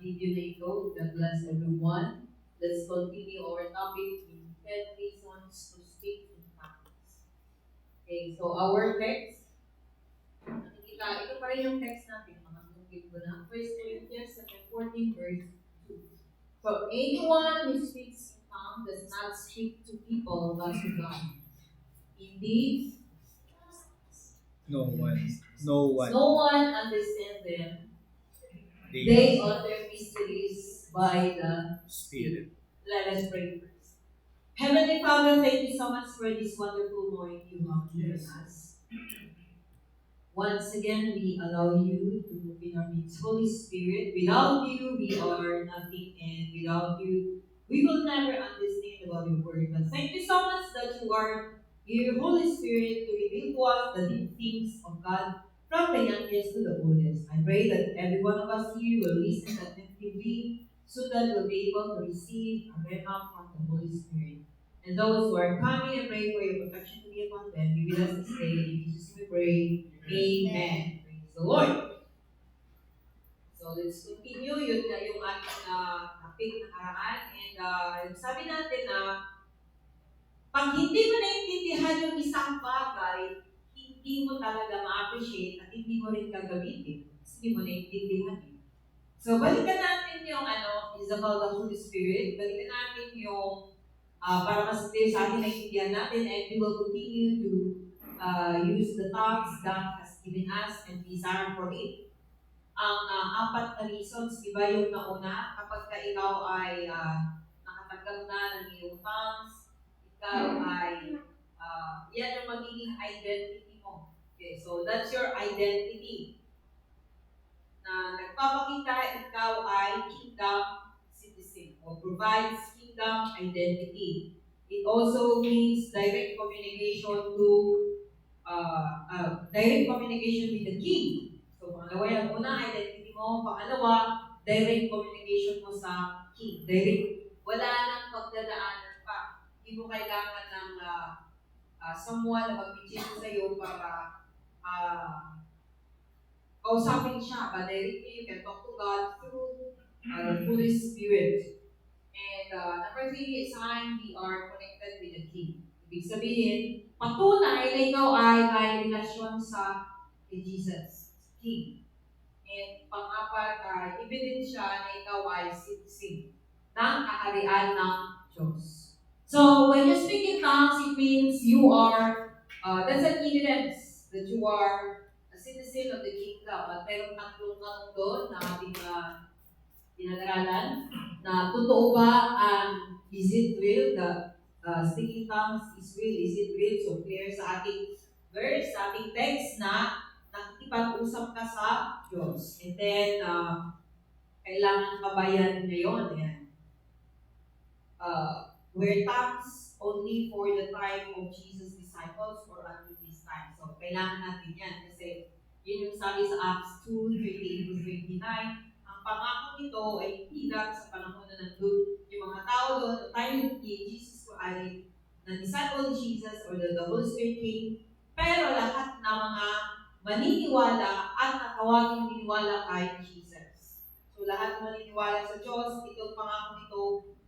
video na ito. God bless everyone. Let's continue our topic in 10 reasons to speak in tongues. Okay, so our text, nakikita, ito pa rin yung text natin, mga tungkol ko na. 1 Corinthians 14 verse 2. So anyone who speaks in tongues does not speak to people but to God. Indeed, No one. no one understands them. They They utter mysteries by the Spirit. Let us pray first. Heavenly Father, thank you so much for this wonderful morning you have given us. Once again, we allow you to move in our midst. Holy Spirit, without you, we are nothing, and without you, we will never understand about your word. But thank you so much that you are here, Holy Spirit, to reveal to us the deep things of God from the youngest to the oldest. I pray that every one of us here will listen attentively so that we'll be able to receive a rema from the Holy Spirit. And those who are coming, I pray for your protection to be upon them. Be with us this day. In Jesus' we pray. Amen. Praise the Lord. So let's continue. Yun na yung ating topic na nakaraan. And sabi natin na pag hindi mo naintindihan yung isang bagay, hindi mo talaga ma-appreciate at hindi mo rin gagamitin. Kasi hindi mo naintindihan eh. So balikan natin yung is about the Holy Spirit. Balikan natin yung para mas clear sa atin naintindihan natin, and we will continue to use the tongues God has given us and desire for it. Ang apat na reasons, iba yung nauna, kapag ka ikaw ay nakatanggap na ng iyong tongues, ikaw ay, yan ang magiging identity mo. Okay, so that's your identity. Na nagpapakita ikaw ay kingdom citizen or provides kingdom identity. It also means direct communication to direct communication with the king. So pangalawa yung una, identity mo. Pangalawa, direct communication mo sa king. Direct. Wala nang pagdadaanan pa. Hindi mo kailangan ng someone na mag-reach sa iyo para kausapin siya, but directly you can talk to God through the Holy Spirit. And number 3 is time we are connected with the King. Ibig sabihin, patunay na ikaw ay may relasyon sa Jesus, King. And pang-apat ay ebidensya na ikaw ay citizen ng kaharian ng Diyos. So when you speak in tongues, it means you are, that's an evidence that you are a citizen of the kingdom. At mayroong tatlong tanong doon na ating pinag-aralan na totoo ba ang is it real, the speaking tongues is real, is it real? So clear sa ating verse, sa ating text na nakikipag-usap ka sa Diyos. And then, kailangan kabayan ngayon. Yan. Were tongues only for the time of Jesus' disciples or until this time. So, kailangan natin yan kasi yun yung sabi sa Acts 2:28-29. Ang pangako nito ay hindi lang sa panahon na nandun yung mga tao doon, the time ni Jesus ay na disciple ni Jesus or the Holy Spirit came, pero lahat na mga maniniwala at tatawagin maniniwala kay Jesus. So, lahat na maniniwala sa Diyos, itong pangako nito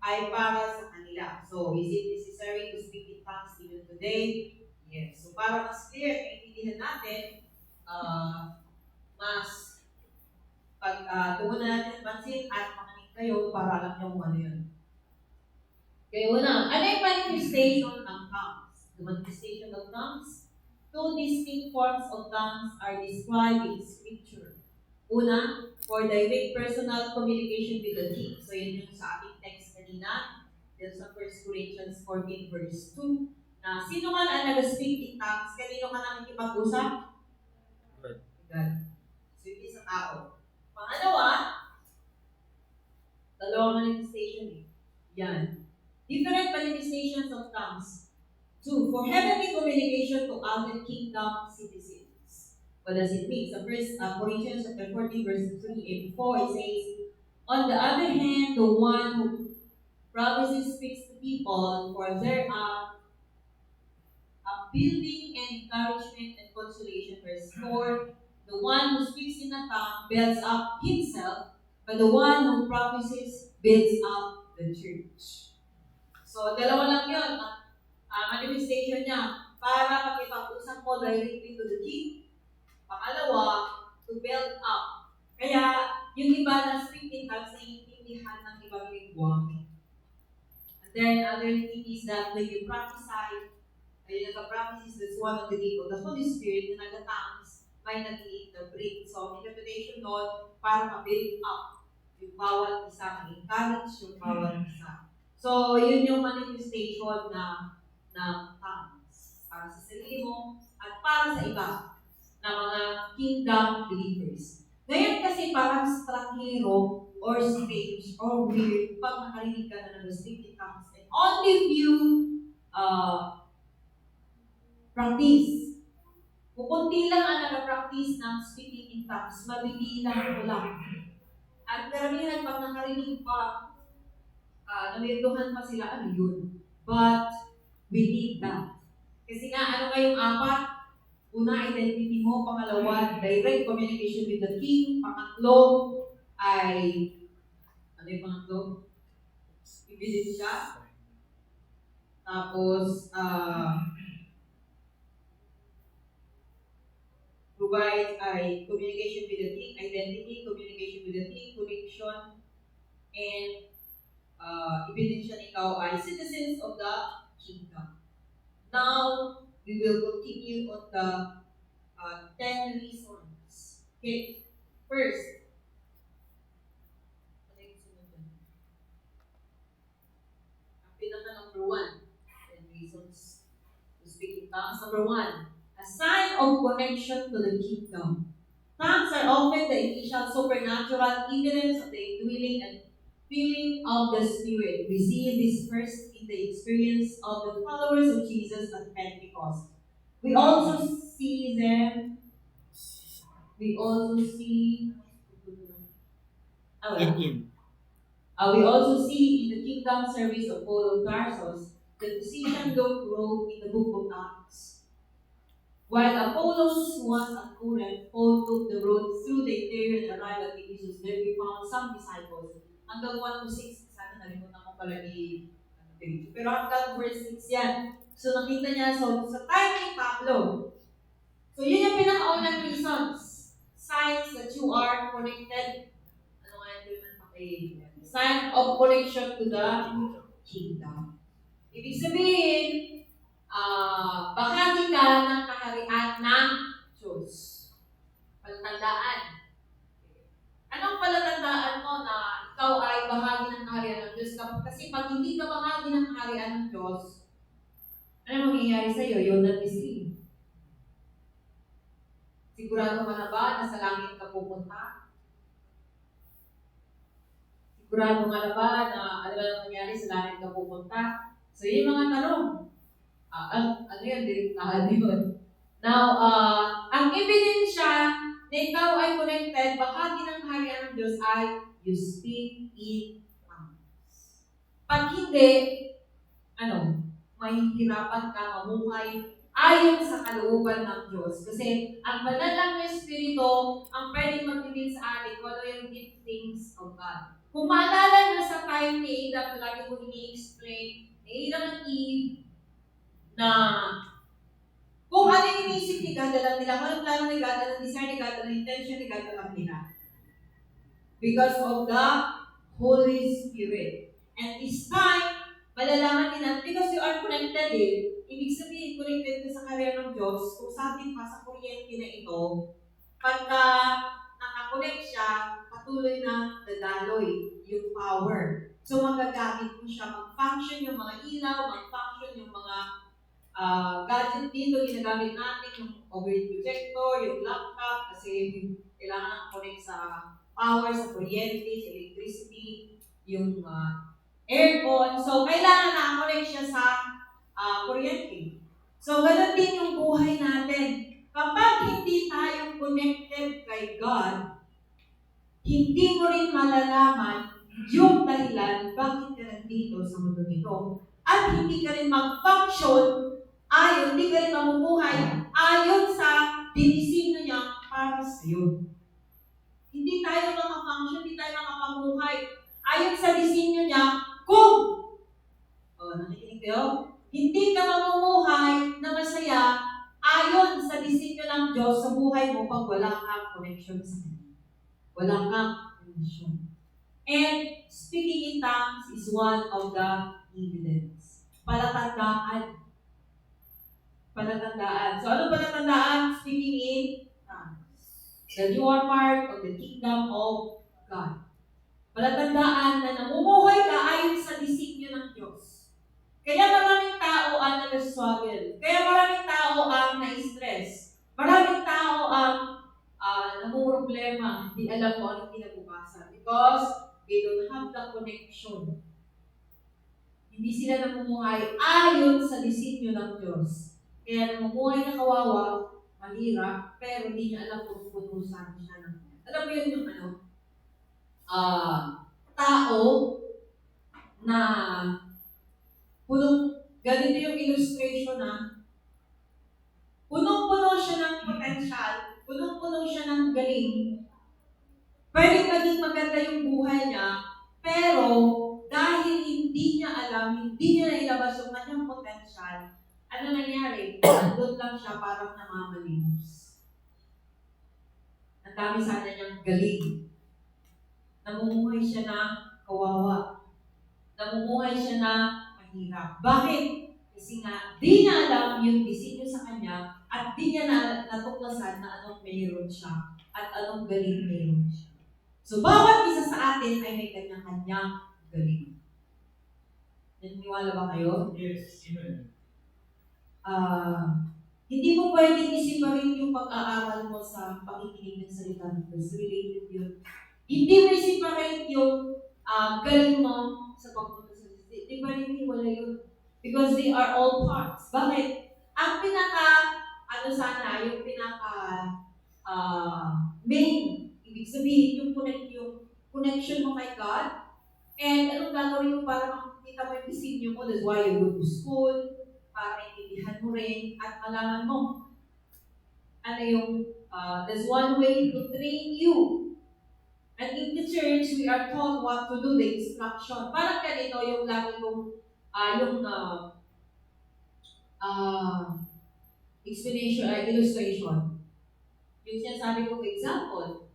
ay para sa kanila. So, is it necessary to speak in tongues even today? Yes. So, para mas clear at maintindihan natin, mas tugunan natin ang pansin at makinig kayo para alam nyo kung ano yun. Okay, una, ano yung manifestation ng tongues? The manifestation of tongues? Two distinct forms of tongues are described in Scripture. Una, for direct personal communication with the King. So, yun yung sa ating text kanina. Then sa 1 Corinthians 14 verse 2. Na sino man ang nag-speak in tongues, kanino ka nakikipag-usap? God. So, hindi sa tao. Pangalawa, dalawang manifestation eh. Yan. Different manifestations of tongues. 2. For heavenly communication to other kingdom citizens. What does it mean? So first, Corinthians 14 verse 3 and 4, it says, on the other hand, the one who prophecies speaks to people for their building and encouragement and consolation. Verse 4, the one who speaks in a tongue builds up himself, but the one who promises builds up the church. So, dalawa lang yun. Manifestation niya para makipag-usap mo directly to the king. Pangalawa, to build up. Kaya, yung iba na speak in tongues, naiintindihan ng ibang lingwahe. And then, other thing is that when you prophesy, ay nagka-prophecies, that's one of the gift of the Holy Spirit na nag-tongues, may nag-i-interpret. So, interpretation doon para ma-build up yung bawat isa, ma-encourage yung bawat isa. So, yun yung manifestation na tongues. Para sa sarili mo at para sa iba na mga kingdom believers. Ngayon kasi parang stranghero or strange or weird pag nakarinig ka na speak in tongues and only few practice. Kukunti lang ang nag-practice ng speaking in tongues, mabibilang ko lang. At karamihan pag nakarinig pa, namirduhan pa sila, ano yun? But we need that. Kasi nga, ano nga yung apat? Una, identity mo. Pangalawa, direct communication with the king. Pangatlo, ay, ano yung pangatlo? Ebidensya. Tapos, provide ay communication with the king, identity, communication with the king, connection, and ebidensya na ikaw ay citizens of the kingdom. Now, we will continue on the 10 reasons. Okay, first, ano yung sunod dyan? Ang pinaka number 1, 10 reasons to speak in tongues. Number 1, a sign of connection to the kingdom. Tongues are often the initial supernatural evidence of the indwelling and filling of the Spirit. We see this first in the experience of the followers of Jesus at Pentecost. We also see we also see in the kingdom service of Paul of Tarsus, the physician Luke wrote in the book of Acts. While Apollos was at Corinth, Paul took the road through the interior and arrived at Ephesus. There we found some disciples. Hanggang 1 to 6, sana nalimutan ko pala page. Pero hanggang verse 6 yan. So nakita niya, so sa time ni Pablo, so yun yung pinakaunang reasons. Signs that you are connected. Ano nga yun? Sign of connection to the kingdom. Ibig sabihin, bahagi ka ng kaharian ng Diyos. Palatandaan. Anong palatandaan mo na ikaw ay bahagi ng kaharian ng Diyos? Kasi pag hindi ka bahagi ng kaharian ng Diyos, ano mangyayari sa'yo? You'll not be seen. Sigurado ka na ba na sa langit ka pupunta? Sigurado ka na ba na ano ang mangyayari sa langit ka pupunta? So, yung mga tanong. Ano yun? Direktahan yun. Now, ang ebidensya na ikaw ay connected, bahagi ng kaharian ng Diyos ay you speak in tongues. Pag hindi, mahihirapan ka mamuhay ayon sa kalooban ng Diyos. Kasi ang banal ng Espiritu ang pwedeng magbibig sa atin kung ano yung giftings of God. Kung maalala nyo sa time ni Adam, lagi ko ini-explain, ni Adam and Eve, na kung ano yung inisip ni God, alam nila, kung anong plano ni God, anong desire ni God, anong intention ni God, alam nila. Because of the Holy Spirit. And this time, malalaman nila, because you are connected ibig sabihin, connected ka sa karera ng Diyos, kung sabi pa sa kuryente na ito, pagka nakakonect siya, patuloy na dadaloy yung power. So, magagamit mo siya, mag-function yung mga ilaw, mag-function yung mga gadget dito, ginagamit natin yung overhead projector, yung laptop, kasi kailangan connect sa power, sa kuryente, sa electricity, yung aircon. So, kailangan na-connect siya sa kuryente. So, ganun din yung buhay natin. Kapag hindi tayo connected kay God, hindi mo rin malalaman yung dahilan bakit ka nandito sa mundo nito. At hindi ka rin mag-function hindi ka rin mamumuhay ayon sa dinisinyo niya para sa iyo. Hindi tayo makafunction, hindi tayo tayo makapamuhay ayon sa disenyo niya kung, nakikinig kayo? Hindi ka mamumuhay na masaya ayon sa disenyo ng Diyos sa buhay mo pag wala kang connection sa Kanya. Wala kang connection. And speaking in tongues is one of the evidence. Palatandaan. So, ano palatandaan? Speaking in tongues. That you are part of the kingdom of God. Palatandaan na namumuhay ka ayon sa disenyo ng Diyos. Kaya maraming tao ang nag-struggle. Kaya maraming tao ang na-stress. Maraming tao ang namumroblema. Hindi alam mo anong kinabukasan. Because they don't have the connection. Hindi sila namumuhay ayon sa disenyo ng Diyos. Kaya namumuhay na kawawa, mahirap, pero hindi niya alam kung pupunusan siya ng alam mo yun yung tao na ganito yung illustration punong-puno siya ng potential, punong-puno siya ng galing. Pwede maging maganda yung buhay niya, pero dahil hindi niya alam, hindi niya nailabas yung kanyang potential, ano nangyari? Doon lang siya parang namamalimos. Ang dami sana niyang galing. Namumuhay siya na kawawa. Namumuhay siya na mahirap. Bakit? Kasi nga, di niya alam yung disenyo sa kanya at di niya natuklasan na anong mayroon siya at anong galing mayroon siya. So, bawat isa sa atin ay may kanya-kanyang galing. Naniniwala ba kayo? Yes. Amen. Hindi mo pwedeng isiparin yung pag-aaral mo sa pakikinig ng salita ng Diyos. Related yun. Hindi mo isiparin yung galing mo sa pagpunta sa Diyos. Hindi pwedeng hiwala yun. Because they are all parts. Bakit? Ang yung main, ibig sabihin, yung connection mo kay God, and anong gagawin mo para makikita mo yung disenyo mo, that's why you go to school, para maintindihan mo rin, at malaman mo, there's one way to train you. And in the church, we are taught what to do, the instruction. Parang ganito yung lagi kong, illustration. Yung sinasabi kong example,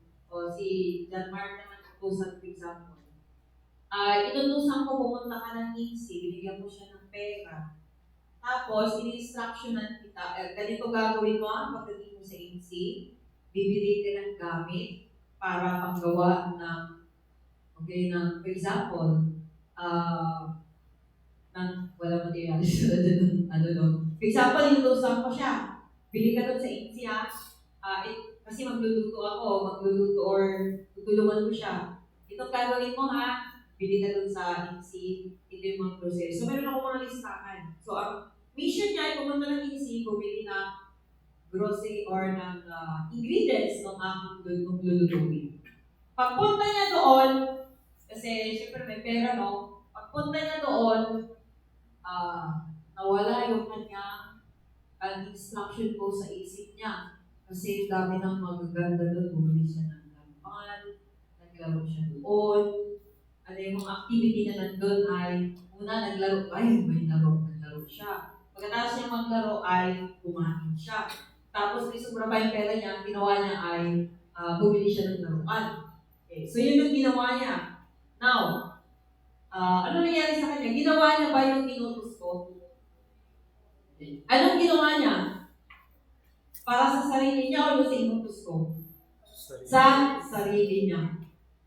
si John Mark naman utusan ko example. Inutusan ko pumunta ka ng INSI, binigyan ko siya ng pera. Tapos, in-instructionan kita, ganito gagawin mo pagdating mo sa INSI, bibili ka ng gamit para panggawa ng, for example, wala materialis For example, inutusan ko siya, bili ka doon sa INSI kasi magluluto or tutulungan ko siya. Itong gagawin mo bili ka doon sa INSI, ito yung mga groceries. So, meron ako mga listahan. So, ang mission niya ay pumunta ng INSI, bumili ng grocery or ng ingredients ng aking lulutuin. Pagpunta niya doon, kasi syempre may pera, no? Pagpunta niya doon, nawala yung kanyang instruction ko sa isip niya. Kasi dami ng magaganda doon, bumili siya ng laman, naglaro siya doon. Yung mga activity na nandun ay, naglaro siya. Pagkatapos niya maglaro ay kumain siya. Tapos may sobra pa yung pera niya, ginawa niya ay bumili siya ng laruan. Okay. So yun yung ginawa niya. Now, ano nangyari sa kanya? Ginawa niya ba yung inutos ko? Anong ginawa niya? Para sa sarili niya o sa inutos ko? Sa sarili niya.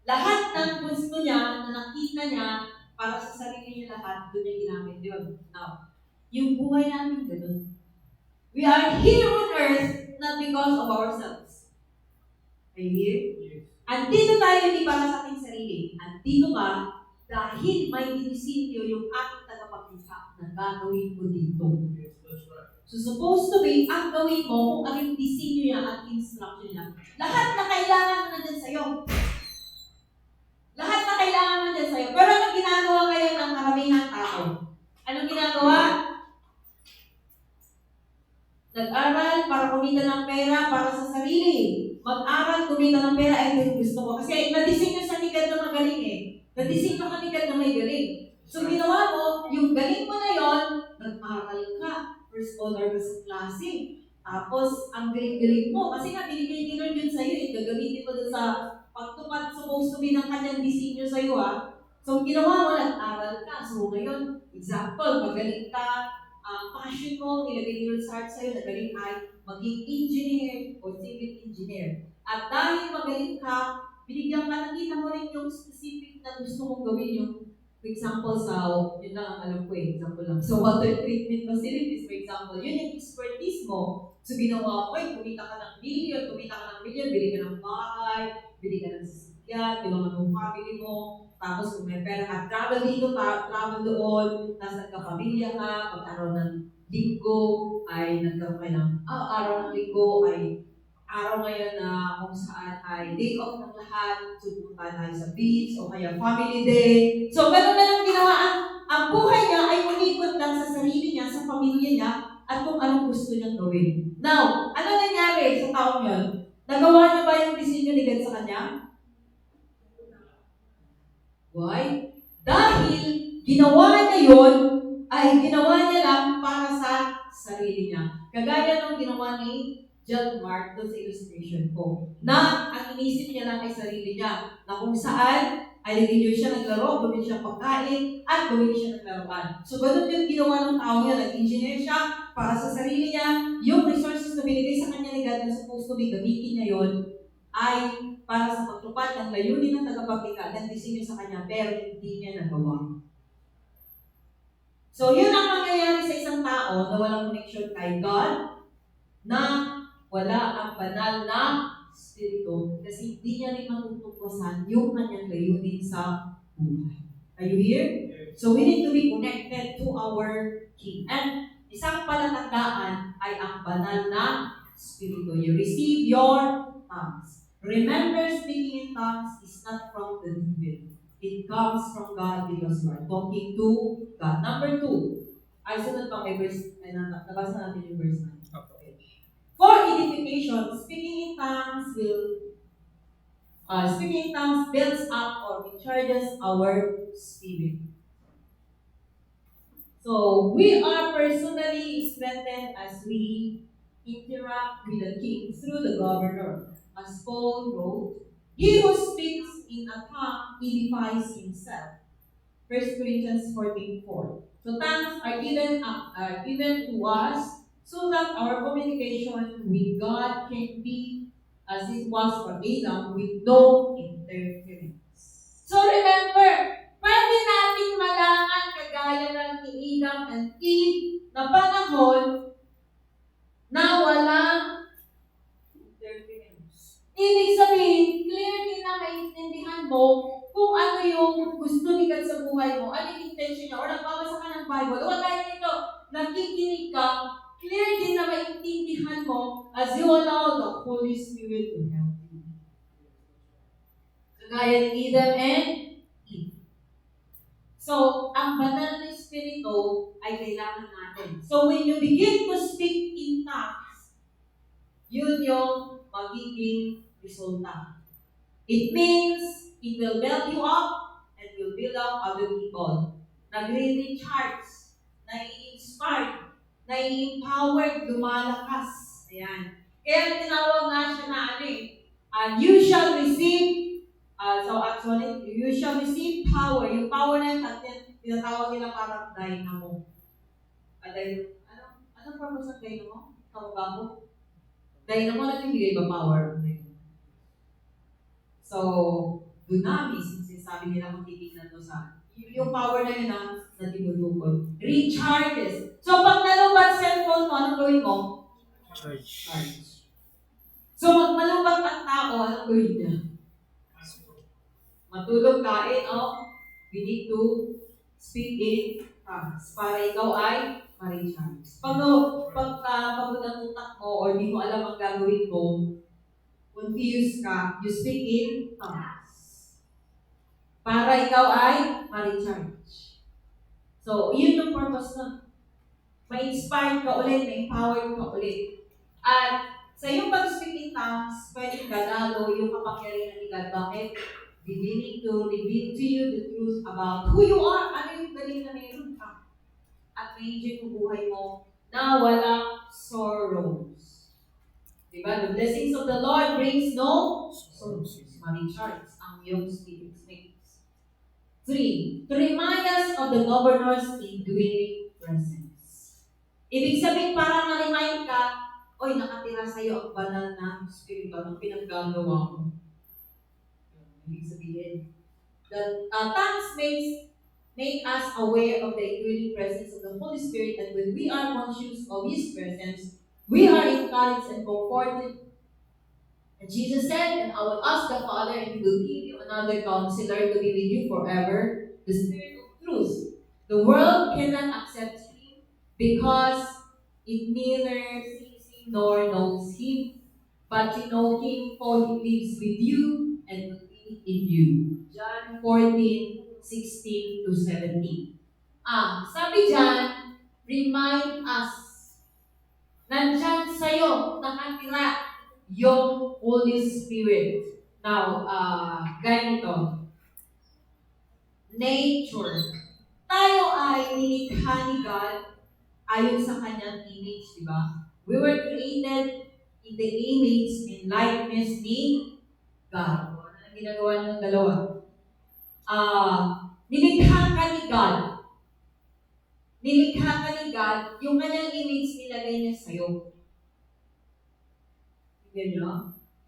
Lahat ng gusto niya na nakita niya para sa sarili niya lahat, doon niya ginamit yun. Now, yung buhay namin ganun. We are here on earth not because of ourselves. Are you here? Yes. Andito tayo hindi para sa ating sarili. Andito ka dahil may dinisinyo yung ating tagapaglikha na gagawin mo dito. Yes, that's right. So supposed to be, ang gawin mo kung anong disinyo niya at instruction niya. Lahat na kailangan na nandyan sa'yo. Lahat na kailangan mo dyan sa'yo. Pero anong ginagawa ngayon ng karamihan tao? Anong ginagawa? Nag-aral para kumita ng pera para sa sarili. Mag-aral, kumita ng pera, ay ito yung gusto ko. Kasi nadisenyo sa likod ng Tapos, ang galing-galing mo. Kasi nga, binigay ni Lord yun sa'yo. Gagamitin mo doon sa pagtupad supposed to be ng kanyang disenyo sa'yo, So, ginawa mo, nag-aral ka. So, ngayon, example, magaling ka, passion mo, nilagay ni Lord sa heart sa'yo, nagaling ay maging engineer o civil engineer. At dahil magaling ka, binigyan ka, nakita mo rin yung specific na gusto mong gawin yung for example, yun lang ang alam ko example lang. So, water treatment facilities, for example, yun yung expertise mo. So, ginawa mo, kumita ka ng million, bili ka ng bahay, bili ka ng sasakyan, tulungan mo family mo, tapos kung may pera ka, travel dito, travel doon, nasa kapamilya ka, pagkaroon ng linggo, ay nagkaroon kayo ng araw ng linggo, ay araw ngayon na kung saan ay day off ng lahat, pupunta tayo sa beach o kaya family day. So, ganun na lang ginawa. Ang buhay niya ay umikot lang sa sarili niya, sa pamilya niya, at kung anong gusto niyang gawin. Now, ano nangyari sa taong yun? Nagawa niya ba yung disenyo ni God sa kanya? Why? Dahil ginawa niya yun, ay ginawa niya lang para sa sarili niya. Kagaya ng ginawa ni John Mark doon sa illustration ko. Na ang inisip niya lang ay sarili niya. Na kung saan ay nag-enjoy siya naglaro, bumili siya pagkain, at bumili siya ng laruan. So, ganun yung ginawa ng tao niya. Nag-engineer siya para sa sarili niya. Yung resources na binigay sa kanya ni God na supposed to be gamitin niya yun, ay para sa pagtupad ng layunin ng tagapaglikha ng disenyo sa kanya, pero hindi niya nagawa. So, yun ang mangyayari sa isang tao na walang connection kay God, na wala ang banal na spirito kasi hindi niya rin matutuklasan yung kanyang layunin sa buhay. Are you here? So we need to be connected to our King. And isang palatandaan ay ang banal na spirito. You receive your tongues. Remember, speaking in tongues is not from the devil. It comes from God because you are talking to God. Number 2. Ay, sunod pa kay verse, nabasa natin yung verse 9. For edification, speaking in tongues builds up or recharges our spirit. So we are personally strengthened as we interact with the king through the governor. As Paul wrote, he who speaks in a tongue edifies himself. 1 Corinthians 14:4. So tongues are given to us so that our communication with God can be as it was for Adam with no interference. So remember, pwede nating malaman kagaya ng ni Adam and Eve na panahon na walang interference. Ibig sabihin, clear din na maintindihan mo kung ano yung gusto ni God sa buhay mo, ano yung intention niya, o nagbabasa ka ng Bible, o dahil nito, nakikinig ka, clear din na maintindihan mo as you allow the Holy Spirit to help you. Kagaya ni Adam and Eve. So, ang banal na Espiritu ay kailangan natin. So, when you begin to speak in tongues, yun yung magiging resulta. It means it will build you up and will build up other people. Nagre-recharge, nai-inspire, nai-empowered, lumalakas. Ayan. Kaya tinawag nga siya na and you shall receive, you shall receive power. Yung power na yun, tinatawag nila parang dynamo. Anong purpose ng dynamo? Kamubago? Dynamo nagbibigay ba power? So, dunamis, sinasabi nila kung titignan to sa yung power na yun na tinutupod. Recharges. So, pag nalubat cellphone mo, anong gawin mo? Charge. So, pag malubat ang tao, anong gawin niya? Matulog kain, we need to speak in tongues para ikaw ay ma-recharge. Pag pagod ang utak mo or di mo alam ang gagawin mo, confused ka, you speak in tongues. Para ikaw ay ma-recharge. So, yun yung purpose nun. Ma-inspire ka ulit, ma-empower ka ulit. At sa iyong pag-speak in tongues, pwedeng ganalo yung kapangyarihan ni God. Bakit? Beginning to reveal to you the truth about who you are. Ano yung galing na mayroon ka? At may enjoy yung buhay mo na walang sorrows. Diba? The blessings of the Lord brings no sorrows. Money charts, ang iyong spirit makes. 3. To remind us of the governor's indwelling presence. Ibig sabihin, para ma-remind ka, oy, nakatira sa'yo ang banal na spirito ng pinaggagawa mo. Ibig sabihin, the tongues make us aware of the indwelling presence of the Holy Spirit, and when we are conscious of His presence, we are encouraged and comforted. And Jesus said, and I will ask the Father, and He will give you another counselor to be with you forever, the Spirit of truth. The world cannot accept Him because it neither sees Him nor knows Him. But you know Him, for He lives with you and will be in you. John 14:16 to 17. Sabi dyan, remind us. Nandyan sa'yo, nakatira yung Holy Spirit. Now, ganito. Nature. Tayo ay nilikha ni God ayon sa kanyang image, di ba? We were created in the image and likeness ni God. Ano ang ginagawa ng dalawa? Nilikha ka ni God. Nilikha ka ni God, yung kanyang image nilagay niya sa'yo. Yan yun.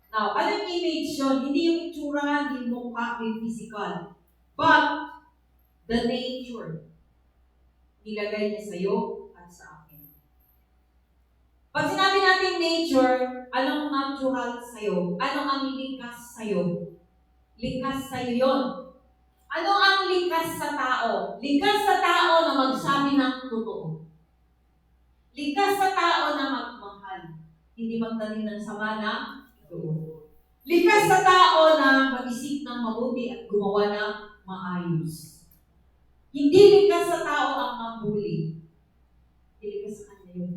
Now, anong image yun? Hindi yung itsura, hindi yung mukha, yung physical. But, the nature. Nilagay niya sa'yo at sa akin. Pag sinabi natin nature, anong natural sa'yo? Ano ang likas sa'yo? Likas sa'yo yun. Ano ang likas sa tao? Likas sa tao na magsabi ng totoo. Likas sa tao na magmahal. Hindi magtanim ng sama na totoo. Likas sa tao na mag-isip ng mabuti at gumawa ng maayos. Hindi likas sa tao ang mambuli. Hindi likas sa kanya yun.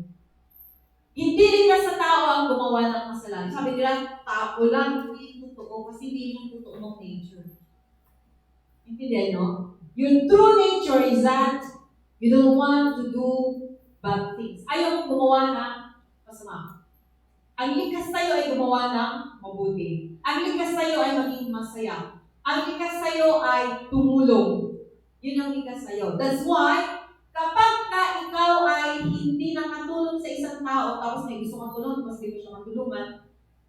Hindi likas sa tao ang gumawa ng kasalanan. Sabi nila, tao lang, hindi totoo kasi hindi yung totoo ng nature. Intindihan nyo? Yung true nature is that you don't want to do bad things. Ayaw mong gumawa ng masama. Ang likas tayo ay gumawa ng mabuti. Ang likas tayo ay maging masaya. Ang likas tayo ay tumulong. Yun ang likas tayo. That's why, kapag ikaw ay hindi nakatulong sa isang tao, tapos may gusto kang tulong, tapos hindi mo siya matulungan,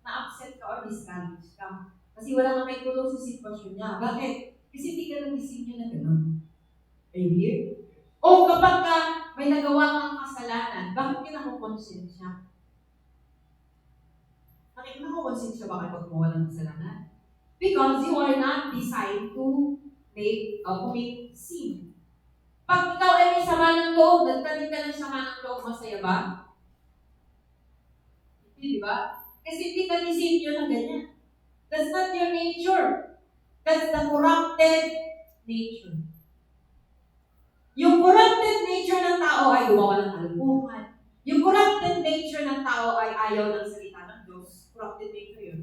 na-upset ka or discouraged ka. Kasi wala kang may tulong sa sitwasyon niya. Bakit? Kasi hindi ka nag-isip na gano'n. Are you here? O kapag may nagawa kang kasalanan, bakit ka nakukonsensya? Bakit nakukonsensya ba kapag gumawa ng kasalanan? Because you are not designed to commit sin. Pag ikaw ay may sama ng loob, nagtanim ka ng sama ng loob, masaya ba? Hindi, di ba? Kasi hindi ka disenyo na ganyan. That's not your nature. That's the corrupted nature. Yung corrupted nature ng tao ay gumawa ng kalukuhan. Yung corrupted nature ng tao ay ayaw ng salita ng Diyos. Corrupted nature yun.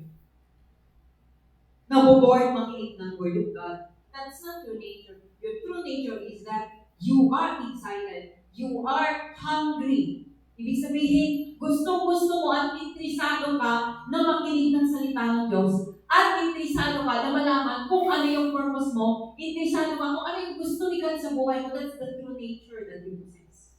Naboboard makinig ng Word of God. That's not your nature. Your true nature is that you are excited. You are hungry. Ibig sabihin, gustong-gusto mo at interesado ka na makinig ng salita ng Diyos. At interesado ka na malaman kung ano yung purpose mo. Interesado ka kung ano yung gusto ni God sa buhay mo. That's the true nature that you possess.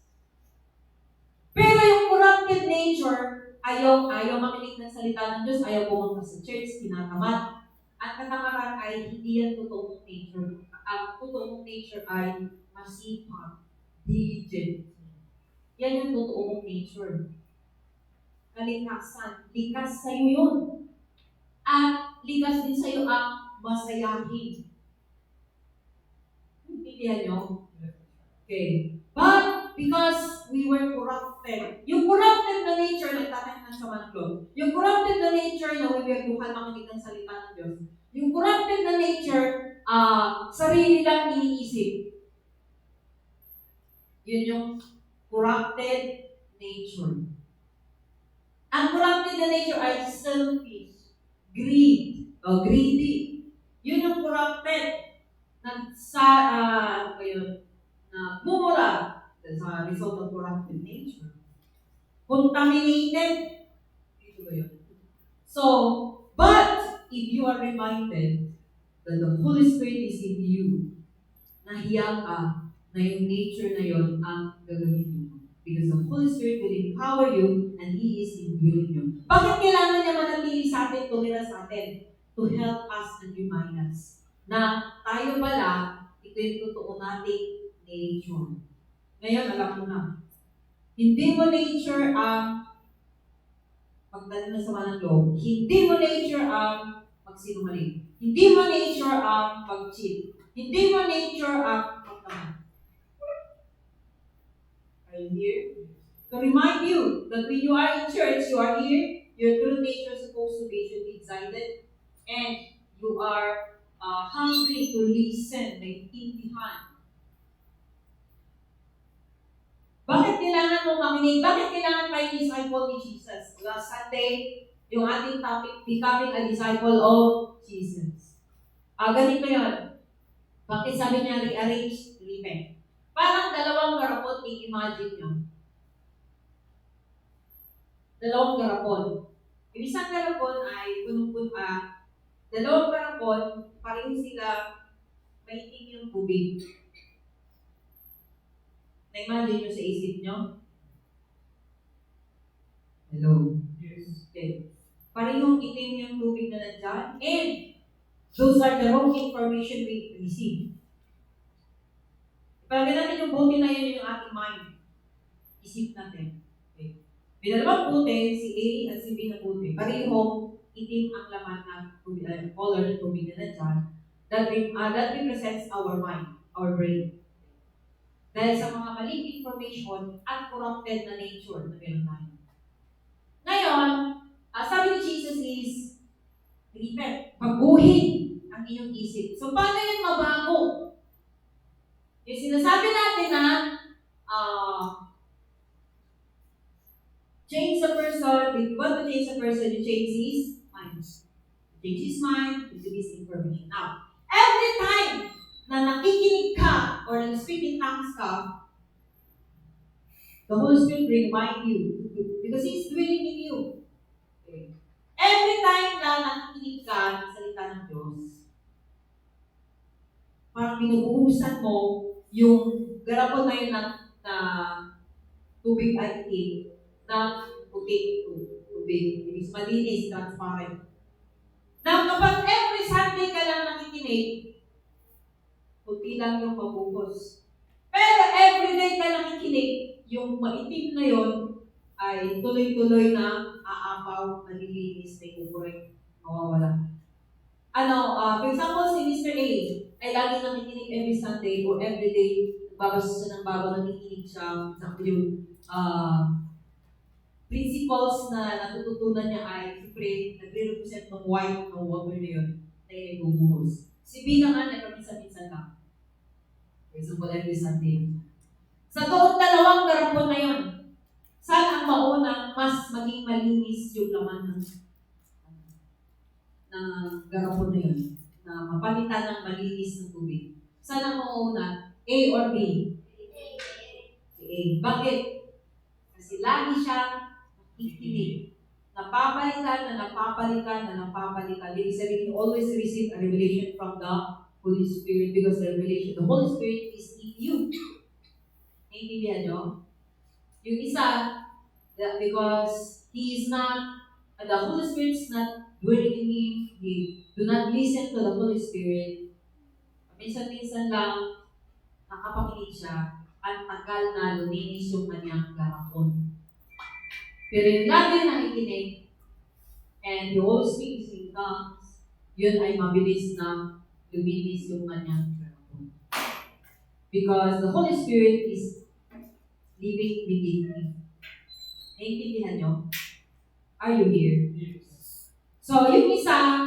Pero yung corrupted nature, ayaw makinig ng salita ng Diyos, ayaw pumunta sa church, tinatamad. At katamaran ay hindi yan totoong nature. Ang totoong nature ay masipag, diligent. Yan yung totoong nature. Kalikasan. Likas sa'yo yun. At likas din sa'yo ang masayahin. Pintihan nyo? Okay. But because we were corrupted, yung corrupted na nature, nagtatanim ng sama ng loob. Yung corrupted na nature na wiwerduhan makinig ng salita ng Diyos. Yung corrupted na nature, sarili lang iniisip. Yun yung corrupted nature. Ang corrupted na nature ay selfish, greedy. Yun yung corrupted. Mumura. That's a result of corrupted nature. Contaminated. Ito ba yun? So, but if you are reminded that the Holy Spirit is in you, nahiya ka na yung nature na yon ang gagamitin mo. Because the Holy Spirit will empower you and He is indwelling you. Bakit kailangan niya manatili sa atin, tumira sa atin? To help us and remind us na tayo pala, ito yung totoo nating nature. Ngayon, alam mo na. Hindi mo nature ang pagdala ng sama ng loob. Hindi mo nature ang magsinungaling. Hindi mo nature ang pag-cheat. Hindi mo nature ang pagkaman. Are you here? To remind you that when you are in church, you are here, your true nature is supposed to be, should be excited, and you are hungry to listen, naiintindihan. Bakit kailangan mo makinig? Bakit kailangan tayo disciple ni Jesus? Last Sunday, yung ating topic, becoming a disciple of Jesus. Ganito yun. Bakit sabi niya, rearrange, repent? Parang dalawang garapon, i-imagine nyo. Dalawang garapon. Yung isang garapon ay punong-puna. Dalawang garapon, pareho sila, may itim yung tubig. Na-imagine nyo sa isip nyo? Hello? Yes. Okay. Parehong itim yung tubig na nandyan. And those are the wrong information we receive. Pagka natin yung buti na yun yung ating mind. Isip natin. Okay. May dalawang buti, si A at si B na buti. Parehong itim ang laman ng tubig, color ng tubig na nandyan. That represents our mind, our brain. Dahil sa mga maling information at corrupted na nature na meron tayo. Ngayon, sabi ni Jesus is, repent, baguhin ang inyong isip. So, paano yun mabago? Yung sinasabi natin na, change the person, if you want to change the person, you change his mind. Change his mind, you his information. Now, every time na nakikinig ka or nag-speak in tongues ka, the Holy Spirit will remind you because He's dwelling in you. Okay. Every time na nakikinig ka ng salita ng Diyos, parang binubuhusan mo yung garapon na yun na tubig ay itim ng puting tubig. It is malinis, transparent. Now, kapag every Sunday ka lang nakikinig, puti lang yung mabuhos. Pero everyday ka nakikinig, yung maitim na yon ay tuloy-tuloy na aapaw, nalilinis, may kukuray, mawawala. For example, si Mr. A ay lagi nakikinig every Sunday or everyday, nagbabasa siya ng bago, nakikinig siya. Example, yung principles na natututunan niya ay, siyempre, nagre-represent ng white ng water na yun, na yung nagbubuhos. Si B naman ay paminsan-minsan lang. For example, every Sunday. Sa doon dalawang garapon na yun, saan ang maunang mas maging malinis yung laman ng garapon na yun? Na mapalitan ng malinis ng tubig. Saan ang mauna? A or B? Si A. Bakit? Kasi lagi siyang nakikinig. Napapalitan. Ibig sabihin, you always receive a revelation from the Holy Spirit because the Holy Spirit is in you. Naintindihan nyo? Yung isa, because He is not, the Holy Spirit is not dwelling in Him, do not listen to the Holy Spirit. Minsan-minsan lang, nakapakinig siya, at tagal na luminis yung kanyang garapon. Pero yung lagi nakikinig, and you always speak in tongues, yun ay mabilis na luminis yung kanyang garapon. Because the Holy Spirit is living within me. Naintindihan nyo? Are you here? Yes. So, yung isa,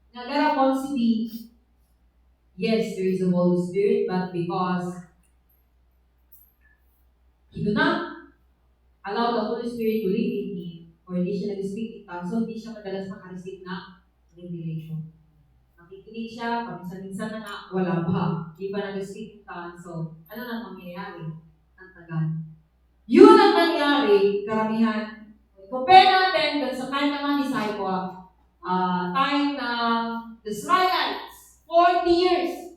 na garapon si B, yes, there is a Holy Spirit, but because he do not allow the Holy Spirit to live in him, or hindi siya nag-speak in tongues, so hindi siya madalas makareceive na revelation. Nakikinig siya, paminsan-minsan na nga, wala pa. Hindi pa nag-speak in tongues, so ano na mangyayari? Ang tagal. Yun ang nangyari, karamihan, Compare natin dun sa time ng mga disciple, time na the Israelites, 40 years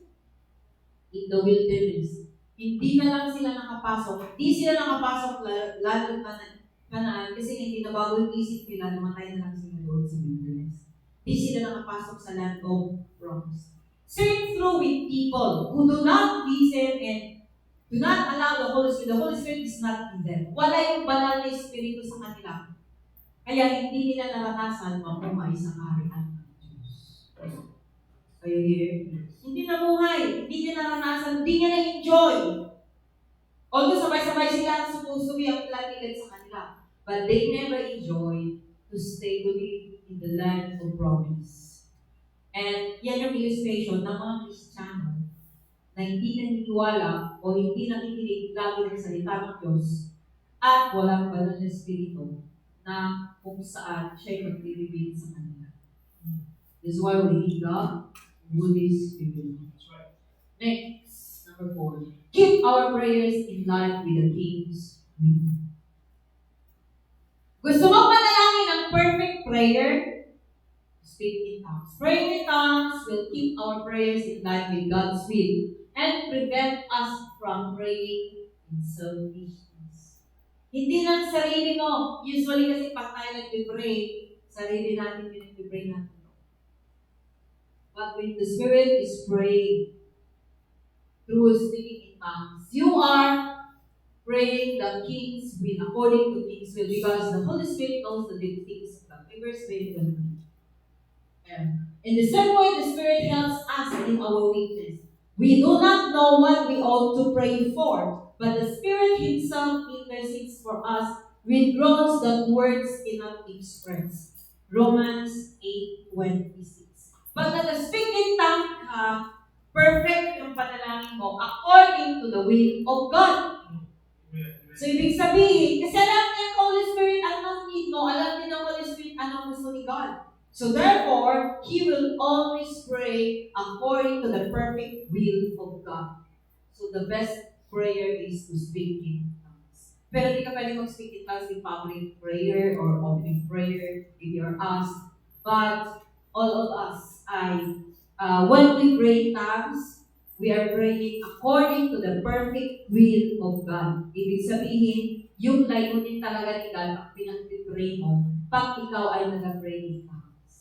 in the wilderness. Hindi na lang sila nakapasok. Hindi sila nakapasok lalo na Kanaan kasi hindi na bago yung isip nila, namatay na lang sila doon sa wilderness. Hindi sila nakapasok sa land of promise. Search through with people who do not listen and do not allow the Holy Spirit. The Holy Spirit is not in them. Wala yung banal na Espiritu sa kanila. Kaya hindi nila naranasan mabuhay sa kaharian ng Diyos. Kayo here? Hindi nabuhay. Hindi niya naranasan. Hindi niya na-enjoy. Although sabay-sabay sila supposed to be ang planilid sa kanila. But they never enjoy to stay to live in the land of promise. And yan yung illustration ng mga Kristiyano na hindi naniniwala o hindi nakikinig lagi ng salita ng Diyos at walang banal na Espiritu na kung saan siya yung mag-reveal sa kanila. This is why we need the Holy Spirit. Next, number 4. Keep our prayers in line with the King's will. Gusto mo manalangin ng perfect prayer? Speak in tongues. Praying in tongues will keep our prayers in line with God's will and prevent us from praying in selfishness. Hindi lang sarili mo. Usually kasi pag tayo nag-pray, sarili natin yung nag-pray natin. But when the Spirit is praying through speaking in tongues, you are praying the King's will, according to King's will, because the Holy Spirit knows the deep things of God. Verse 21. In the same way, the Spirit helps us in our weakness. We do not know what we ought to pray for, but the Spirit Himself intercedes for us with groans that words cannot express. Romans 8:26. Pag nag-speak in tongue ka, perfect yung panalangin mo according to the will of God. So, ibig sabihin, kasi alam niya ng Holy Spirit anong need mo, alam din ng Holy Spirit anong gusto ni God. So, therefore, He will always pray according to the perfect will of God. So, the best prayer is to speak in tongues. Pero hindi ka pwede mag-speak in tongues in public prayer or opening prayer if you're asked. But, all of us, when we pray in tongues, we are praying according to the perfect will of God. Ibig sabihin, yung layunin talaga ni God ang pinag-pray mo pag ikaw ay nag-pray in tongues.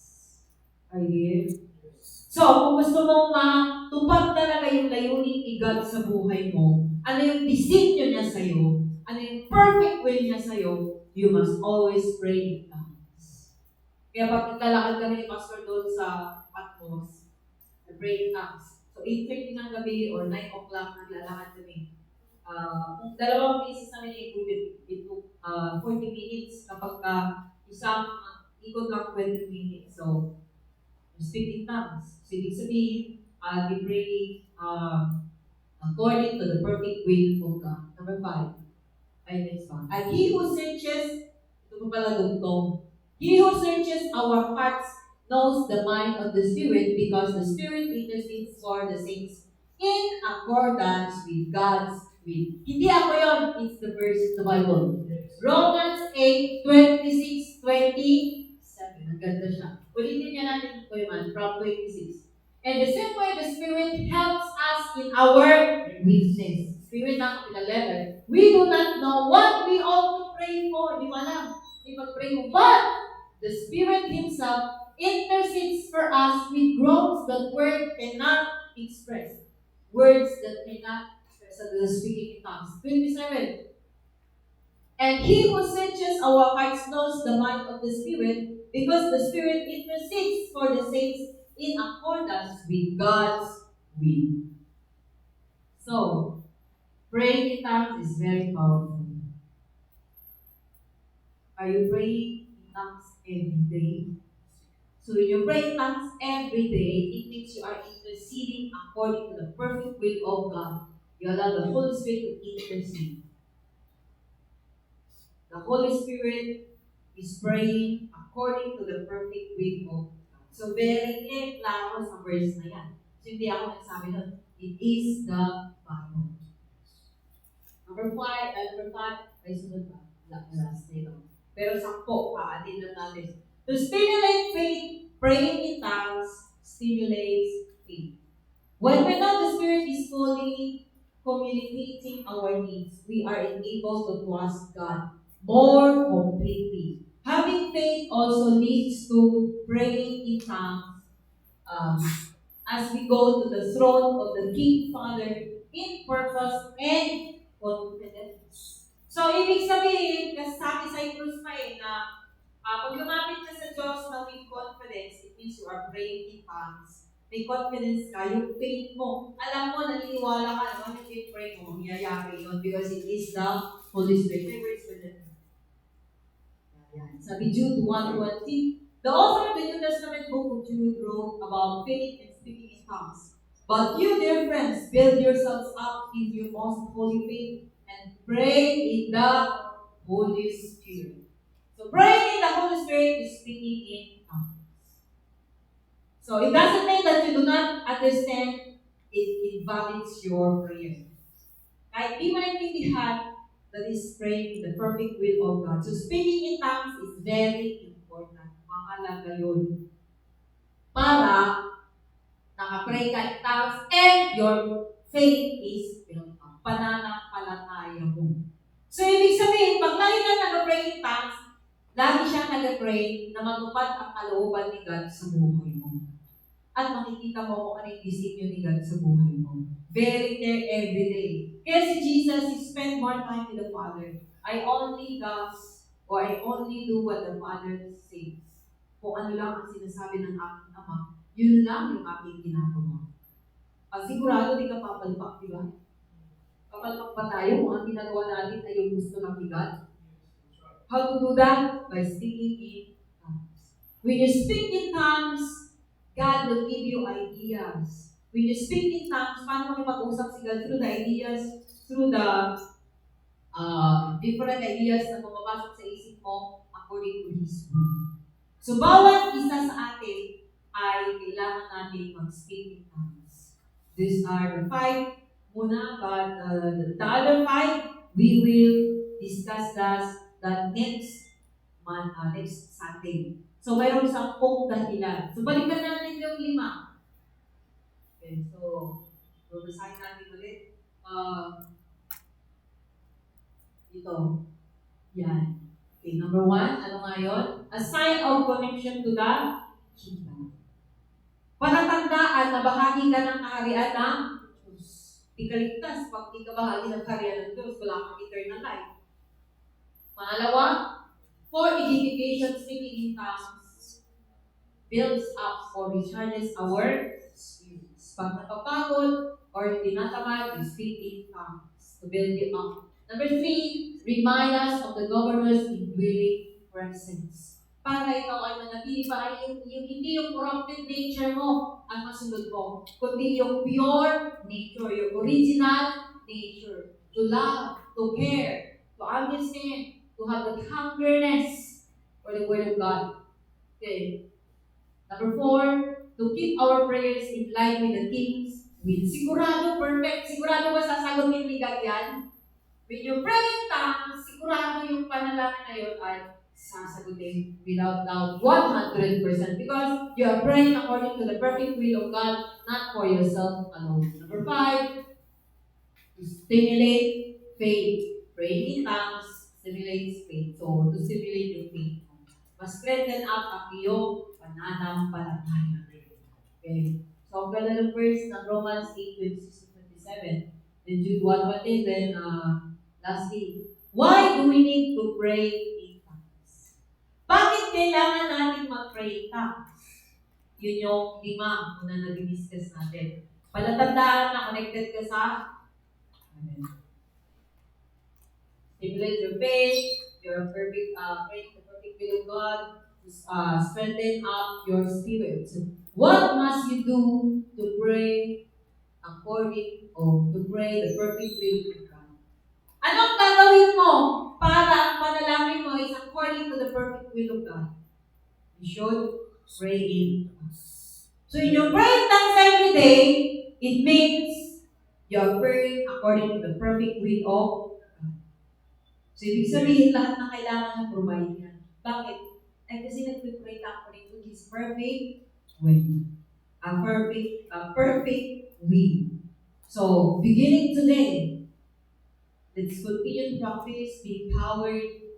Are you here? So, kung gusto mong matupad talaga yung layunin ni God sa buhay mo, ano yung decision niya sa'yo, ano yung perfect will niya sa'yo, you must always pray in tongues. Kaya pag naglalakad kami ni Pastor doon sa Patmos, pray in tongues. So, 8:30 ng gabi or 9 o'clock naglalakad kami. Dalawang beses namin included. It took 40 minutes kapag isang ikot lang 20 minutes. So, speak in tongues. So, ibig sabihin, be praying according to the perfect will of God. Number 5. Ay, next one. And He who searches, ito pa pala dugtong. He who searches our hearts knows the mind of the Spirit because the Spirit intercedes for the saints in accordance with God's will. Hindi ako yun. It's the verse of the Bible. Romans 8:26-27. Ang ganda siya. Ulitin niya natin ito yun from 26. And the same way the Spirit helps us in our weakness. Spirit na kapila letter. We do not know what we ought to pray for. Di mo alam. Di mag-pray mo. But the Spirit Himself intercedes for us with groans that word cannot express. Words that cannot express. So the speaking in tongues. 27. And He who searches our hearts knows the mind of the Spirit, because the Spirit intercedes for the saints in accordance with God's will. So, praying in tongues is very powerful. Are you praying in tongues every day? So when you pray in tongues every day, it means you are interceding according to the perfect will of God. You allow the Holy Spirit to intercede. The Holy Spirit is praying according to the perfect will of God. So very clear, klaro sa verse na yan. So hindi ako nagsabi nun. It is the Bible. Number 5, ay sunod ba? Last day lang. Pero 10, paatin lang natin. To stimulate faith, praying in tongues stimulates faith. When we know the Spirit is fully communicating our needs, we are enabled to trust God more completely. Having faith also leads to praying in tongues um, as we go to the throne of the King Father in purpose and confidence. So, ibig sabihin, kasi sabi sa Hebrews pa na pag lumapit ka sa Diyos na with confidence, it means you are praying in tongues. May confidence ka, yung faith mo. Alam mo, naniniwala ka, ano, yung pray mo, mangyayari yun because it is the Holy Spirit. Favorite student. Sabi Jude 1:20, the author of the New Testament book of Jude wrote about faith and speaking in tongues. But you, dear friends, build yourselves up in your most holy faith and pray in the Holy Spirit. So praying in the Holy Spirit is speaking in tongues. So it doesn't mean that you do not understand, it invalids your prayer. Kahit di mo naintindihan, that is praying in the perfect will of God. So speaking in tongues is very important. Mahalaga yun. Para nakapray ka in tongues and your faith is built up. Pananampalataya mo. So ibig sabihin, pag lagi ka nag-pray in tongues, lagi siyang nag-pray na matupad ang kalooban ni God sa buhay mo. At makikita mo kung ano yung disenyo ni God sa buhay mo. Very there every day. Kaya si Jesus, he spent more time with the Father. I only do what the Father says. Kung ano lang ang sinasabi ng aking Ama, yun lang yung aking ginagawa. Sigurado di ka papalpak, di ba? Papalpak ba tayo kung ang ginagawa natin ay yung gusto ng God? How to do that? By speaking in tongues. When you speak in tongues, God will give you ideas. When you speak in tongues, paano mo mag-usap si God? Through the ideas, through the different ideas na pumapasok sa isip mo according to His will. So, bawat isa sa atin ay kailangan natin mag-speak in tongues. These are the 5 muna, but the other 5, we will discuss that next Sunday. So, mayroong 10 dahilan. So, balikan natin yung 5. Okay, so babasahin natin ulit. Ito. Yan. Okay, number 1, ano nga yun? A sign of connection to the kingdom. Palatandaan na bahagi ka ng kaharian ng Diyos. Ikaligtas, pag di ka bahagi ng kaharian ng Diyos, wala kang eternal life. Pangalawa, for edification, speaking in tongues builds up or recharges our spirits. Pag napapagod or tinatamad, you speak in tongues to build you up. Number 3, remind us of the governor's indwelling presence. Para ikaw ay manatili pa ay yung hindi yung corrupted nature mo ang masunod mo, kundi yung pure nature, yung original nature. To love, to care, to understand, to have that hungerness for the Word of God. Okay. Number 4, to keep our prayers in line with the King's will. Sigurado, perfect. Sigurado ba sasagutin ni God yan? When you pray in tongues, sigurado yung panalangin na yun ay sasagutin without doubt 100% because you are praying according to the perfect will of God, not for yourself alone. Number 5, to stimulate faith. Praying in tongues stimulates faith. So, to stimulate your faith, ma-strengthen up ang iyong pananampalataya. Okay. So, ang ganda ng verse ng Romans 8:26-27. Then Jude 1:20, then lastly, why do we need to pray in tongues? Bakit kailangan natin mag-pray in tongues? Yun yung 5 na nag-discuss natin. Palatandaan na connected ka sa stimulate your faith, your perfect faith, the perfect will of God, strengthen up your spirit. So, what must you do to pray according or to pray the perfect will of God? Anong gagawin mo para ang panalangin mo is according to the perfect will of God? You should pray in tongues. So in your praying tongues every day, it means you are praying according to the perfect will of God. So, ibig sabihin, lahat ng kailangan niya provide niya. Bakit? Eh, kasi nag-pray ka according to His perfect will. A perfect will. So, beginning today, let's continue to practice, be empowered,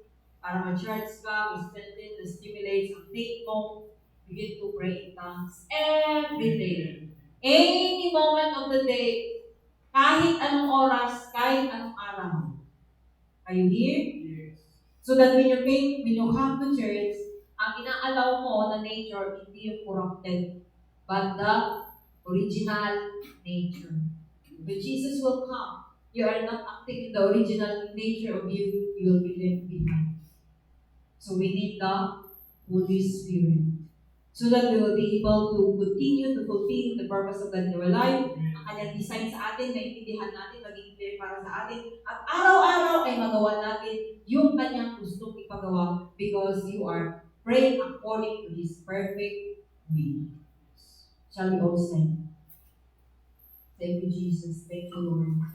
para ma-charge ka, ma-strengthen, na-stimulate ang faith mo. Begin to pray in tongues every day. Any moment of the day, kahit anong oras, kahit anong araw. Are you here? Yes. So that when you come to church, ang inaalaw mo na nature, hindi yung corrupted, but the original nature. When Jesus will come, you are not acting in the original nature of you, you will be left behind. So we need the Holy Spirit. So that we will be able to continue to fulfill the purpose of God in our life. Ang kanyang design sa atin, maintindihan natin, maging clear para sa atin. At araw-araw ay magawa natin yung kanyang gustong ipagawa because you are praying according to His perfect will. Shall we all stand? Thank you, Jesus. Thank you, Lord.